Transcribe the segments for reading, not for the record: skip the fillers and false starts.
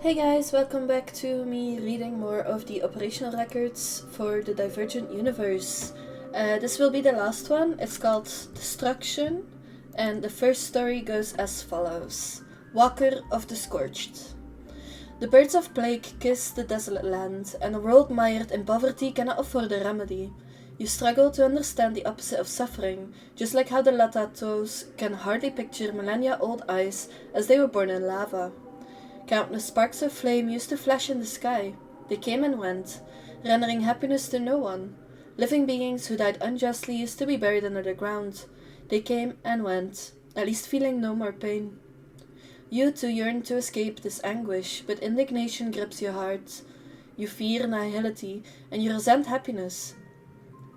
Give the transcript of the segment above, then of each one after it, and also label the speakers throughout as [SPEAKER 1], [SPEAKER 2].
[SPEAKER 1] Hey guys, welcome back to me reading more of the operational records for the Divergent universe. This will be the last one. It's called Destruction, and the first story goes as follows. Walker of the Scorched. The birds of plague kiss the desolate land, and a world mired in poverty cannot afford a remedy. You struggle to understand the opposite of suffering, just like how the Latatos can hardly picture millennia-old ice as they were born in lava. Countless sparks of flame used to flash in the sky. They came and went, rendering happiness to no one. Living beings who died unjustly used to be buried under the ground. They came and went, at least feeling no more pain. You too yearn to escape this anguish, but indignation grips your heart. You fear annihility, and you resent happiness.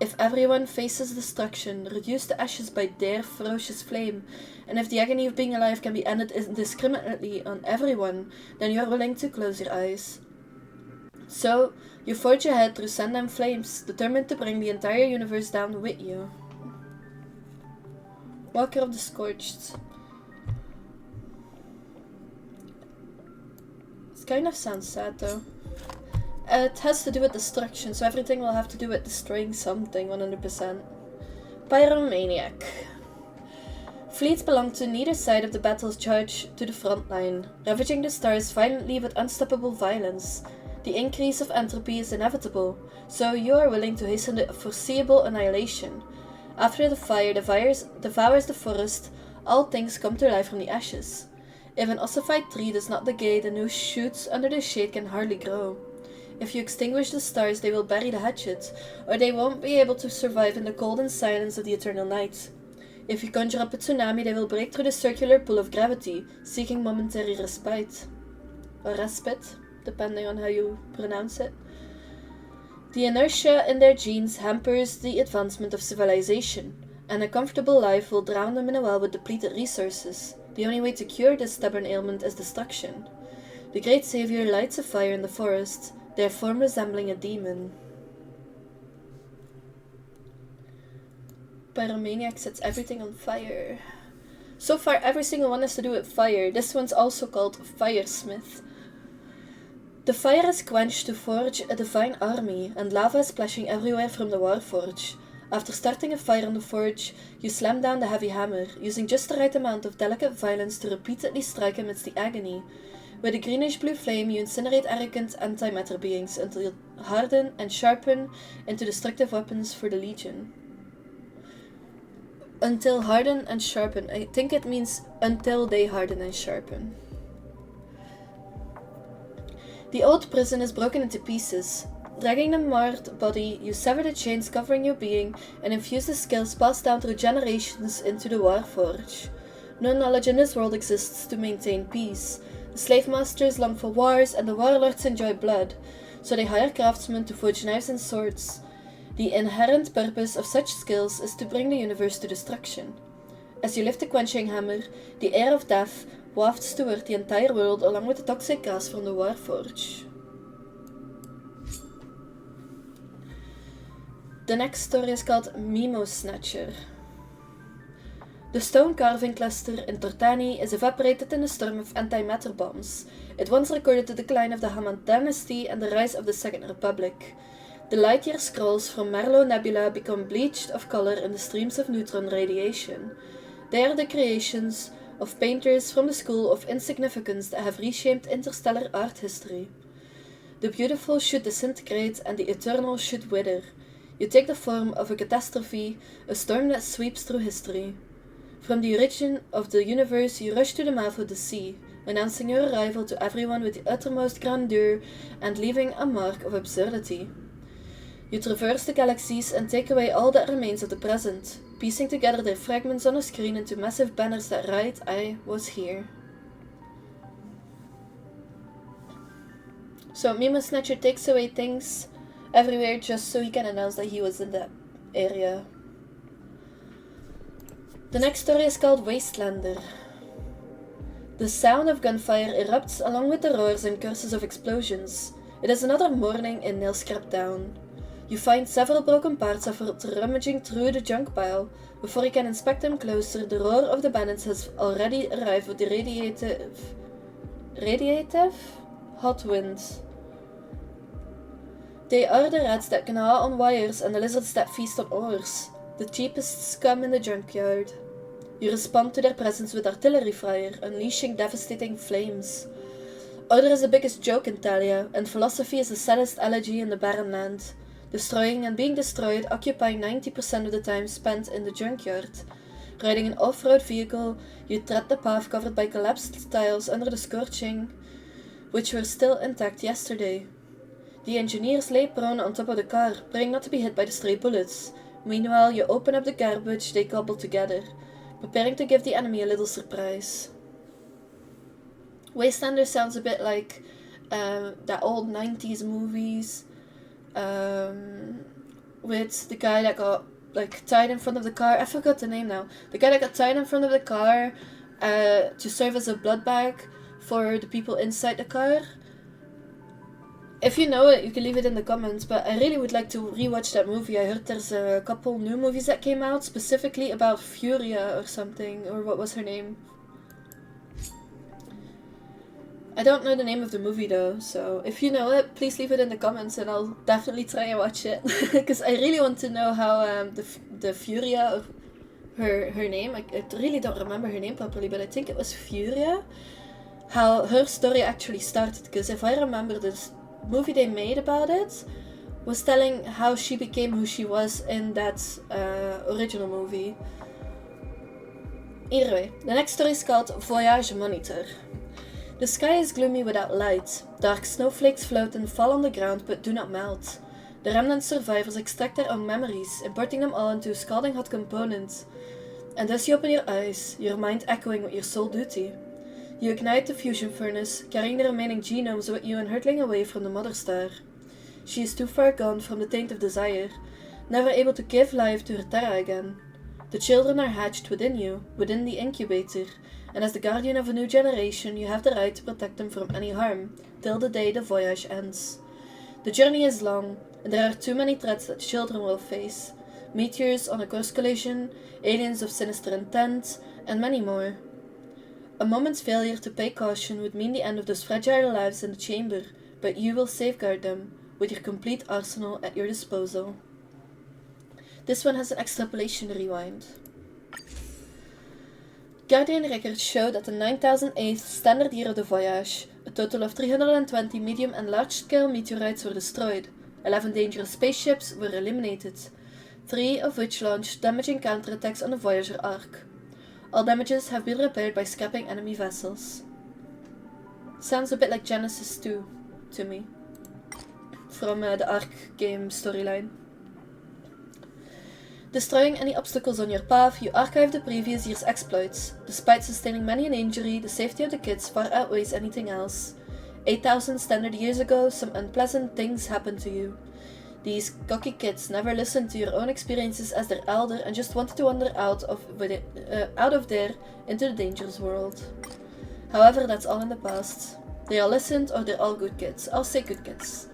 [SPEAKER 1] If everyone faces destruction, reduce to ashes by their ferocious flame, and if the agony of being alive can be ended indiscriminately on everyone, then you are willing to close your eyes. So, you forge ahead through sand and flames, determined to bring the entire universe down with you. Walker of the Scorched. This kind of sounds sad though. It has to do with destruction, so everything will have to do with destroying something, 100%. Pyromaniac. Fleets belong to neither side of the battle's charge to the front line, ravaging the stars violently with unstoppable violence. The increase of entropy is inevitable, so you are willing to hasten the foreseeable annihilation. After the fire devours the forest, all things come to life from the ashes. If an ossified tree does not decay, the new shoots under the shade can hardly grow. If you extinguish the stars, they will bury the hatchet, or they won't be able to survive in the cold and silence of the eternal night. If you conjure up a tsunami, they will break through the circular pull of gravity, seeking momentary respite. Or respite, depending on how you pronounce it. The inertia in their genes hampers the advancement of civilization, and a comfortable life will drown them in a well with depleted resources. The only way to cure this stubborn ailment is destruction. The great savior lights a fire in the forest, their form resembling a demon. Pyromaniac sets everything on fire. So far, every single one has to do with fire. This one's also called Firesmith. The fire is quenched to forge a divine army, and lava is splashing everywhere from the warforge. After starting a fire on the forge, you slam down the heavy hammer, using just the right amount of delicate violence to repeatedly strike amidst the agony. With a greenish-blue flame, you incinerate arrogant antimatter beings until you harden and sharpen into destructive weapons for the Legion. Until harden and sharpen. I think it means until they harden and sharpen. The old prison is broken into pieces. Dragging the marred body, you sever the chains covering your being and infuse the skills passed down through generations into the Warforge. No knowledge in this world exists to maintain peace. The slave masters long for wars, and the warlords enjoy blood, so they hire craftsmen to forge knives and swords. The inherent purpose of such skills is to bring the universe to destruction. As you lift the quenching hammer, the air of death wafts toward the entire world along with the toxic gas from the Warforge. The next story is called Memosnatcher. The stone carving cluster in Tortani is evaporated in a storm of antimatter bombs. It once recorded the decline of the Hamad dynasty and the rise of the Second Republic. The light-year scrolls from Merlo Nebula become bleached of color in the streams of neutron radiation. They are the creations of painters from the school of insignificance that have reshaped interstellar art history. The beautiful should disintegrate and the eternal should wither. You take the form of a catastrophe, a storm that sweeps through history. From the origin of the universe, you rush to the mouth of the sea, announcing your arrival to everyone with the uttermost grandeur and leaving a mark of absurdity. You traverse the galaxies and take away all that remains of the present, piecing together their fragments on a screen into massive banners that write, "I was here." So Memosnatcher takes away things everywhere just so he can announce that he was in that area. The next story is called Wastelander. The sound of gunfire erupts along with the roars and curses of explosions. It is another morning in Nailscrap Town. You find several broken parts after rummaging through the junk pile. Before you can inspect them closer, the roar of the bandits has already arrived with the radiative hot wind. They are the rats that gnaw on wires and the lizards that feast on ores, the cheapest scum in the junkyard. You respond to their presence with artillery fire, unleashing devastating flames. Order is the biggest joke in Talia, and philosophy is the saddest elegy in the barren land. Destroying and being destroyed occupying 90% of the time spent in the junkyard. Riding an off-road vehicle, you tread the path covered by collapsed tiles under the scorching, which were still intact yesterday. The engineers lay prone on top of the car, praying not to be hit by the stray bullets. Meanwhile, you open up the garbage they cobbled together, preparing to give the enemy a little surprise. Wastelander sounds a bit like that old 90s movies with the guy that got tied in front of the car. I forgot the name now. The guy that got tied in front of the car to serve as a blood bag for the people inside the car. If you know it, you can leave it in the comments, but I really would like to rewatch that movie. I heard there's a couple new movies that came out, specifically about Furia or something, or what was her name? I don't know the name of the movie though, so if you know it, please leave it in the comments and I'll definitely try and watch it. Because I really want to know how the Furia, her name, I really don't remember her name properly, but I think it was Furia, how her story actually started. Because if I remember, this movie they made about it was telling how she became who she was in that original movie. Either way, the next story is called Voyage Monitor. The sky is gloomy without light. Dark snowflakes float and fall on the ground but do not melt. The remnant survivors extract their own memories, importing them all into a scalding hot component. And as you open your eyes, your mind echoing with your sole duty. You ignite the fusion furnace, carrying the remaining genomes with you and hurtling away from the mother star. She is too far gone from the taint of desire, never able to give life to her Terra again. The children are hatched within you, within the incubator, and as the guardian of a new generation, you have the right to protect them from any harm, till the day the voyage ends. The journey is long, and there are too many threats that children will face. Meteors on a course collision, aliens of sinister intent, and many more. A moment's failure to pay caution would mean the end of those fragile lives in the chamber, but you will safeguard them, with your complete arsenal at your disposal. This one has an extrapolation rewind. Guardian records show that the 9008th standard year of the voyage, a total of 320 medium and large-scale meteorites were destroyed, 11 dangerous spaceships were eliminated, 3 of which launched damaging counterattacks on the Voyager Ark. All damages have been repaired by scrapping enemy vessels. Sounds a bit like Genesis 2 to me, from the Ark game storyline. Destroying any obstacles on your path, you archive the previous year's exploits. Despite sustaining many an injury, the safety of the kids far outweighs anything else. 8,000 standard years ago, some unpleasant things happened to you. These cocky kids never listened to your own experiences as their elder and just wanted to wander out of there into the dangerous world. However, that's all in the past. They all listened, or they're all good kids. I'll say good kids.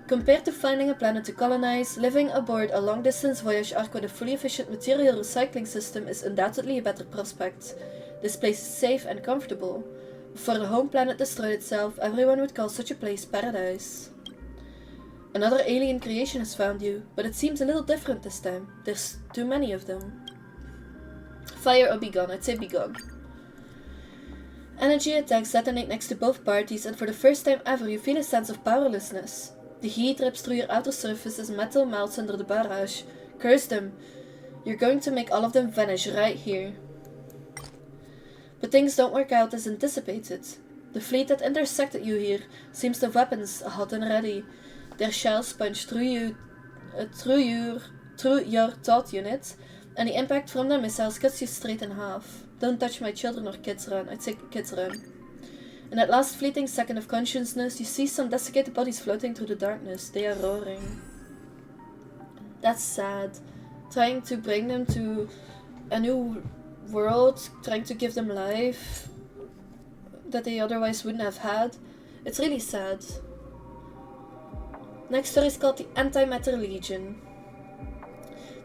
[SPEAKER 1] Compared to finding a planet to colonize, living aboard a long-distance voyage ark with a fully efficient material recycling system is undoubtedly a better prospect. This place is safe and comfortable. Before the home planet destroyed itself, everyone would call such a place paradise. Another alien creation has found you, but it seems a little different this time. There's too many of them. Fire or be gone? I'd say be gone. Energy attacks detonate next to both parties, and for the first time ever you feel a sense of powerlessness. The heat rips through your outer surface as metal melts under the barrage. Curse them. You're going to make all of them vanish right here. But things don't work out as anticipated. The fleet that intersected you here seems to have weapons hot and ready. Their shells punch through your thought unit, and the impact from their missiles cuts you straight in half. Don't touch my children or kids run. I'd say kids run. In that last fleeting second of consciousness, you see some desiccated bodies floating through the darkness. They are roaring. That's sad. Trying to bring them to a new world, trying to give them life that they otherwise wouldn't have had. It's really sad. Next story is called the Antimatter Legion.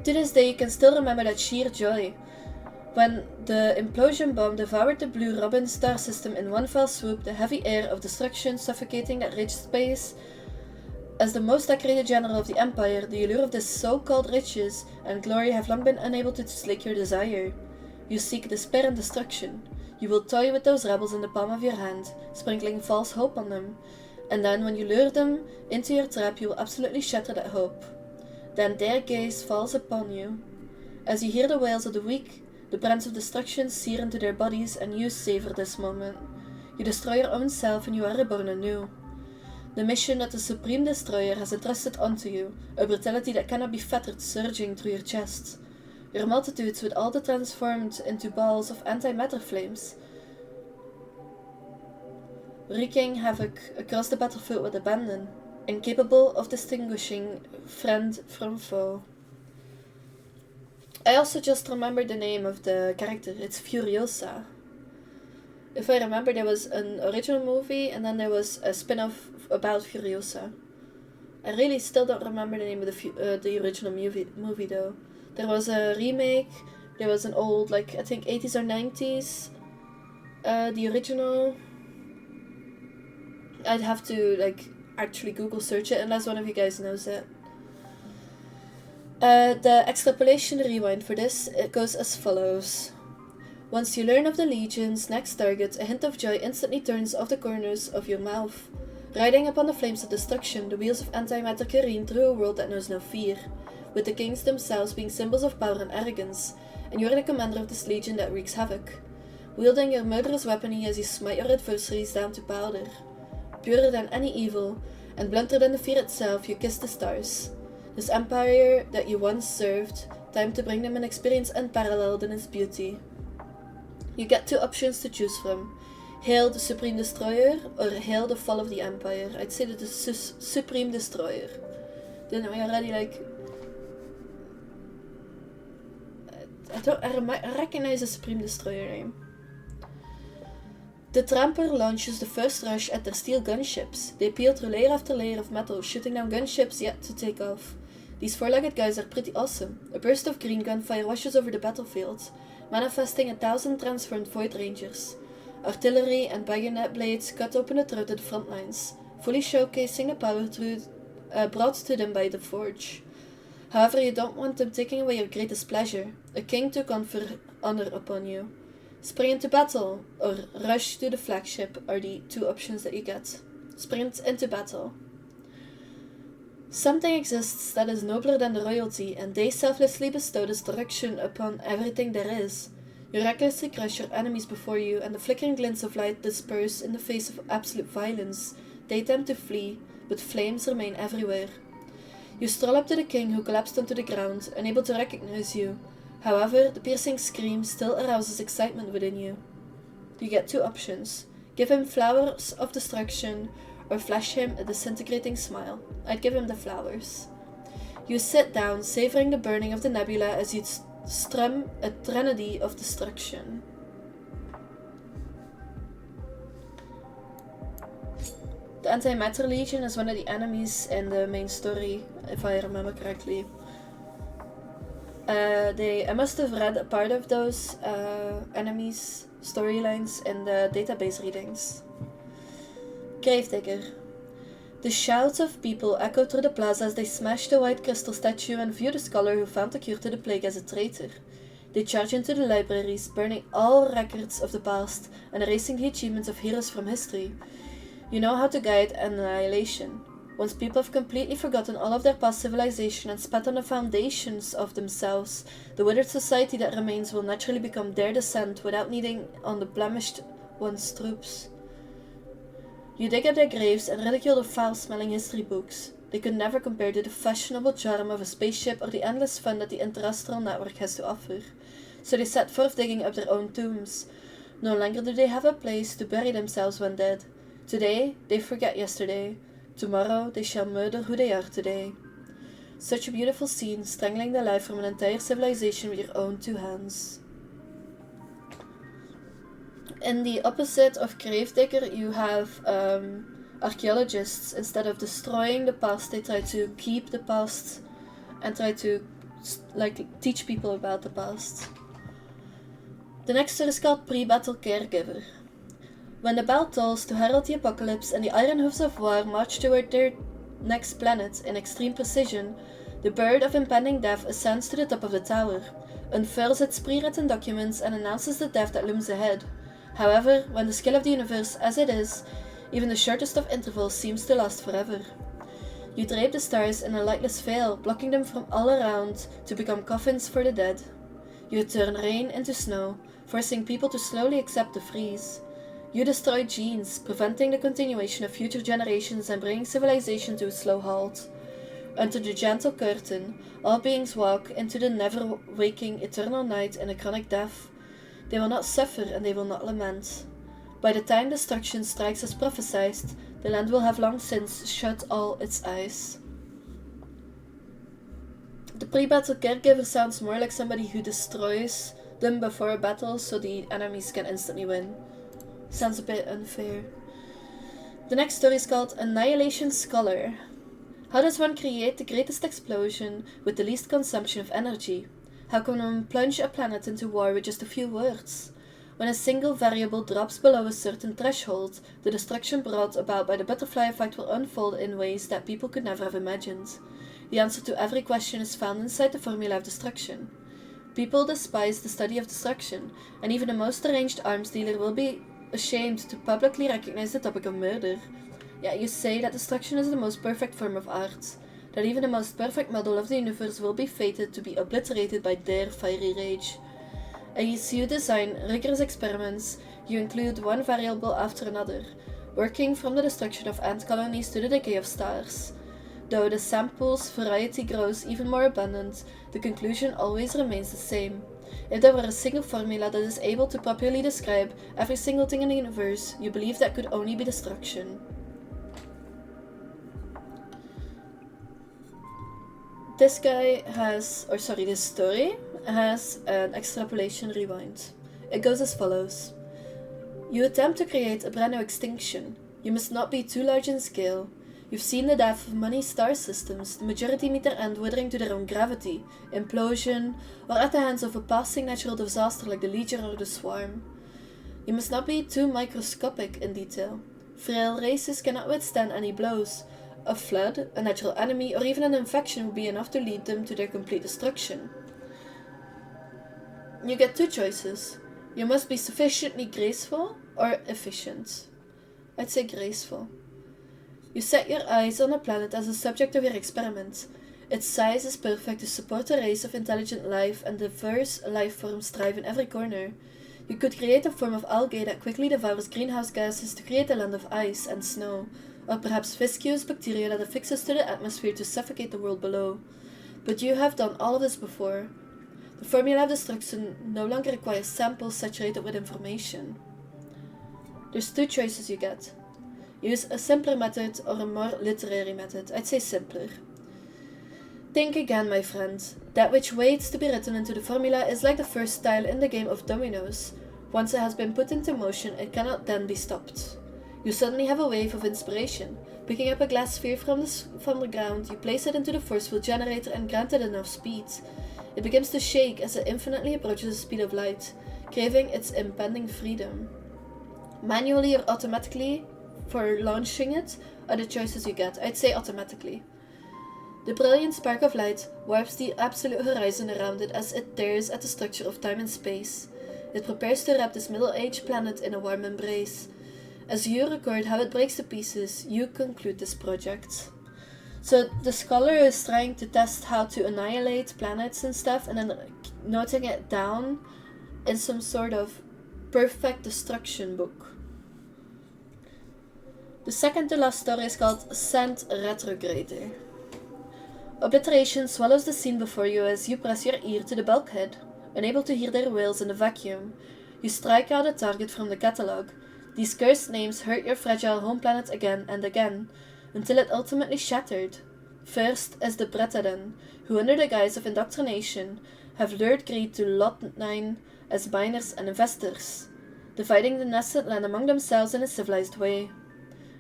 [SPEAKER 1] To this day, you can still remember that sheer joy. When the implosion bomb devoured the Blue Robin star system in one fell swoop, the heavy air of destruction suffocating that rich space. As the most decorated general of the Empire, the allure of this so-called riches and glory have long been unable to slake your desire. You seek despair and destruction. You will toy with those rebels in the palm of your hand, sprinkling false hope on them. And then, when you lure them into your trap, you will absolutely shatter that hope. Then their gaze falls upon you. As you hear the wails of the weak, the brands of destruction sear into their bodies, and you savor this moment. You destroy your own self and you are reborn anew. The mission that the Supreme Destroyer has entrusted onto you, a brutality that cannot be fettered surging through your chest. Your multitudes would all be transformed into balls of antimatter flames, wreaking havoc across the battlefield with abandon, incapable of distinguishing friend from foe. I also just remembered the name of the character. It's Furiosa. If I remember, there was an original movie and then there was a spin-off about Furiosa. I really still don't remember the name of the original movie though. There was a remake. There was an old, I think 80s or 90s. The original. I'd have to actually Google search it unless one of you guys knows it. The extrapolation rewind for this, it goes as follows. Once you learn of the Legion's next target, a hint of joy instantly turns off the corners of your mouth. Riding upon the flames of destruction, the wheels of antimatter careen through a world that knows no fear, with the kings themselves being symbols of power and arrogance, and you are the commander of this legion that wreaks havoc, wielding your murderous weaponry as you smite your adversaries down to powder. Purer than any evil, and blunter than the fear itself, you kiss the stars. This empire that you once served, time to bring them an experience unparalleled in its beauty. You get two options to choose from. Hail the Supreme Destroyer, or hail the fall of the Empire. I'd say that the Supreme Destroyer. Didn't we already I recognize the Supreme Destroyer name. The Tramper launches the first rush at their steel gunships. They peel through layer after layer of metal, shooting down gunships yet to take off. These four-legged guys are pretty awesome. A burst of green gunfire washes over the battlefield, manifesting 1,000 transformed Void Rangers. Artillery and bayonet blades cut open the throat of the front lines, fully showcasing the power brought to them by the Forge. However, you don't want them taking away your greatest pleasure. A king to confer honor upon you. Spring into battle, or rush to the flagship are the two options that you get. Sprint into battle. Something exists that is nobler than the royalty, and they selflessly bestow destruction upon everything there is. You recklessly crush your enemies before you, and the flickering glints of light disperse in the face of absolute violence. They attempt to flee, but flames remain everywhere. You stroll up to the king, who collapsed onto the ground, unable to recognize you. However, the piercing scream still arouses excitement within you. You get two options. Give him flowers of destruction, or flash him a disintegrating smile. I'd give him the flowers. You sit down, savoring the burning of the nebula as you strum a threnody of destruction. The Antimatter Legion is one of the enemies in the main story, if I remember correctly. I must have read a part of those enemies' storylines in the database readings. Gravedigger. The shouts of people echo through the plaza as they smash the white crystal statue and view the scholar who found the cure to the plague as a traitor. They charge into the libraries, burning all records of the past and erasing the achievements of heroes from history. You know how to guide annihilation. Once people have completely forgotten all of their past civilization and spat on the foundations of themselves, the withered society that remains will naturally become their descent without needing on the blemished one's troops. You dig at their graves and ridicule the foul-smelling history books. They could never compare to the fashionable charm of a spaceship or the endless fun that the interstellar network has to offer. So they set forth digging up their own tombs. No longer do they have a place to bury themselves when dead. Today, they forget yesterday. Tomorrow, they shall murder who they are today. Such a beautiful scene, strangling the life from an entire civilization with your own two hands. In the opposite of Gravedigger, you have archaeologists. Instead of destroying the past, they try to keep the past and try to teach people about the past. The next story is called Pre-Battle Caregiver. When the bell tolls to herald the apocalypse and the iron hooves of war march toward their next planet in extreme precision, the bird of impending death ascends to the top of the tower, unfurls its pre-written documents and announces the death that looms ahead. However, when the scale of the universe as it is, even the shortest of intervals seems to last forever. You drape the stars in a lightless veil, blocking them from all around to become coffins for the dead. You turn rain into snow, forcing people to slowly accept the freeze. You destroy genes, preventing the continuation of future generations and bringing civilization to a slow halt. Under the gentle curtain, all beings walk into the never-waking eternal night in a chronic death. They will not suffer and they will not lament. By the time destruction strikes as prophesied, the land will have long since shut all its eyes. The pre-battle caregiver sounds more like somebody who destroys them before a battle so the enemies can instantly win. Sounds a bit unfair. The next story is called Annihilation Scholar. How does one create the greatest explosion with the least consumption of energy? How can one plunge a planet into war with just a few words? When a single variable drops below a certain threshold, the destruction brought about by the butterfly effect will unfold in ways that people could never have imagined. The answer to every question is found inside the formula of destruction. People despise the study of destruction, and even the most deranged arms dealer will be ashamed to publicly recognize the topic of murder. Yet you say that destruction is the most perfect form of art, that even the most perfect model of the universe will be fated to be obliterated by their fiery rage. As you design rigorous experiments, you include one variable after another, working from the destruction of ant colonies to the decay of stars. Though the sample's variety grows even more abundant, the conclusion always remains the same. If there were a single formula that is able to properly describe every single thing in the universe, you believe that could only be destruction. This story has an extrapolation rewind. It goes as follows. You attempt to create a brand new extinction. You must not be too large in scale. You've seen the death of many star systems, the majority meet their end withering to their own gravity, implosion, or at the hands of a passing natural disaster like the Legion or the Swarm. You must not be too microscopic in detail. Frail races cannot withstand any blows. A flood, a natural enemy, or even an infection would be enough to lead them to their complete destruction. You get two choices. You must be sufficiently graceful or efficient. I'd say graceful. You set your eyes on a planet as a subject of your experiment. Its size is perfect to support a race of intelligent life, and diverse life forms thrive in every corner. You could create a form of algae that quickly devours greenhouse gases to create a land of ice and snow, or perhaps viscous bacteria that affixes to the atmosphere to suffocate the world below. But you have done all of this before. The formula of destruction no longer requires samples saturated with information. There's two choices you get. Use a simpler method or a more literary method. I'd say simpler. Think again, my friend. That which waits to be written into the formula is like the first tile in the game of dominoes. Once it has been put into motion, it cannot then be stopped. You suddenly have a wave of inspiration. Picking up a glass sphere from the ground, you place it into the force field generator and grant it enough speed. It begins to shake as it infinitely approaches the speed of light, craving its impending freedom. Manually or automatically, for launching it, are the choices you get. I'd say automatically. The brilliant spark of light warps the absolute horizon around it as it tears at the structure of time and space. It prepares to wrap this middle-aged planet in a warm embrace. As you record how it breaks to pieces, you conclude this project. So the scholar is trying to test how to annihilate planets and stuff, and then noting it down in some sort of perfect destruction book. The second to last story is called Send Retrograder. Obliteration swallows the scene before you as you press your ear to the bulkhead. Unable to hear their wails in the vacuum, you strike out a target from the catalogue. These cursed names hurt your fragile home planet again and again, until it ultimately shattered. First is the Bretaden, who under the guise of indoctrination have lured greed to lot 9 as miners and investors, dividing the nested land among themselves in a civilized way.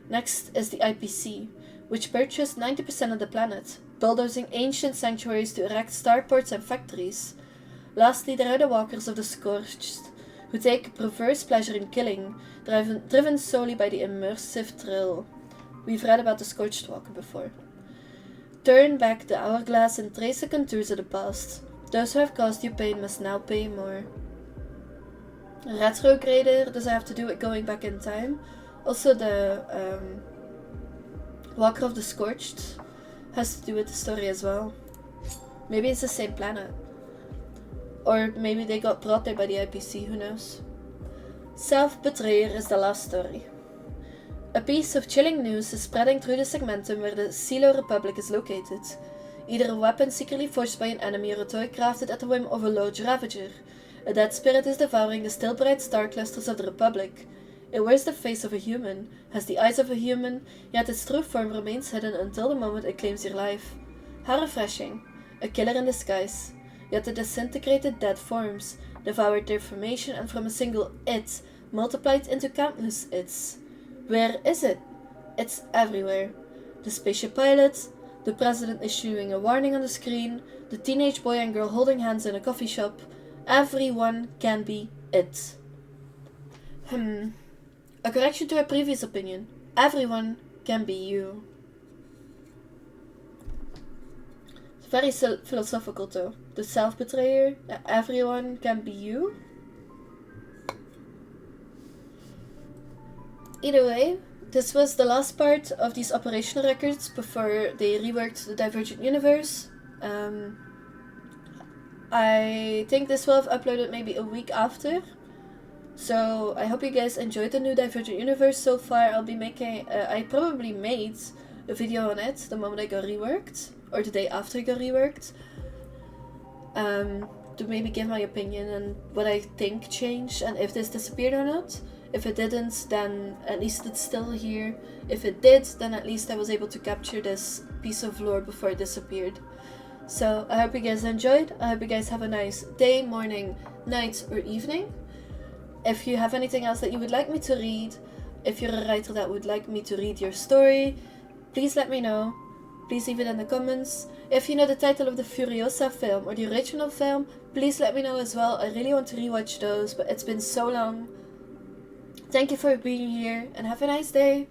[SPEAKER 1] Next is the IPC, which purchased 90% of the planet, bulldozing ancient sanctuaries to erect starports and factories. Lastly, there are the walkers of the Scorched, who take perverse pleasure in killing, driven solely by the immersive thrill. We've read about the Scorched Walker before. Turn back the hourglass and trace the contours of the past. Those who have caused you pain must now pay more. Retrograder, does it have to do with going back in time? Also the Walker of the Scorched has to do with the story as well. Maybe it's the same planet. Or maybe they got brought there by the IPC, who knows. Self-Betrayer is the last story. A piece of chilling news is spreading through the segmentum where the Silo Republic is located. Either a weapon secretly forged by an enemy or a toy crafted at the whim of a large Ravager. A dead spirit is devouring the still bright star clusters of the Republic. It wears the face of a human, has the eyes of a human, yet its true form remains hidden until the moment it claims your life. How refreshing. A killer in disguise. Yet the disintegrated dead forms, devoured their formation and from a single it, multiplied into countless its. Where is it? It's everywhere. The spaceship pilot, the president issuing a warning on the screen, the teenage boy and girl holding hands in a coffee shop. Everyone can be it. A correction to a previous opinion. Everyone can be you. It's very philosophical though. The self-betrayer. Everyone can be you. Either way, this was the last part of these operational records before they reworked the Divergent universe. I think this will have uploaded maybe a week after. So I hope you guys enjoyed the new Divergent universe so far. I'll be making, I probably made a video on it the moment I got reworked. Or the day after I got reworked. To maybe give my opinion and what I think changed and if this disappeared or not. If it didn't, then at least it's still here. If it did, then at least I was able to capture this piece of lore before it disappeared. So I hope you guys enjoyed. I hope you guys have a nice day, morning, night, or evening. If you have anything else that you would like me to read, if you're a writer that would like me to read your story, please let me know. Please leave it in the comments. If you know the title of the Furiosa film or the original film, please let me know as well. I really want to rewatch those, but it's been so long. Thank you for being here and have a nice day.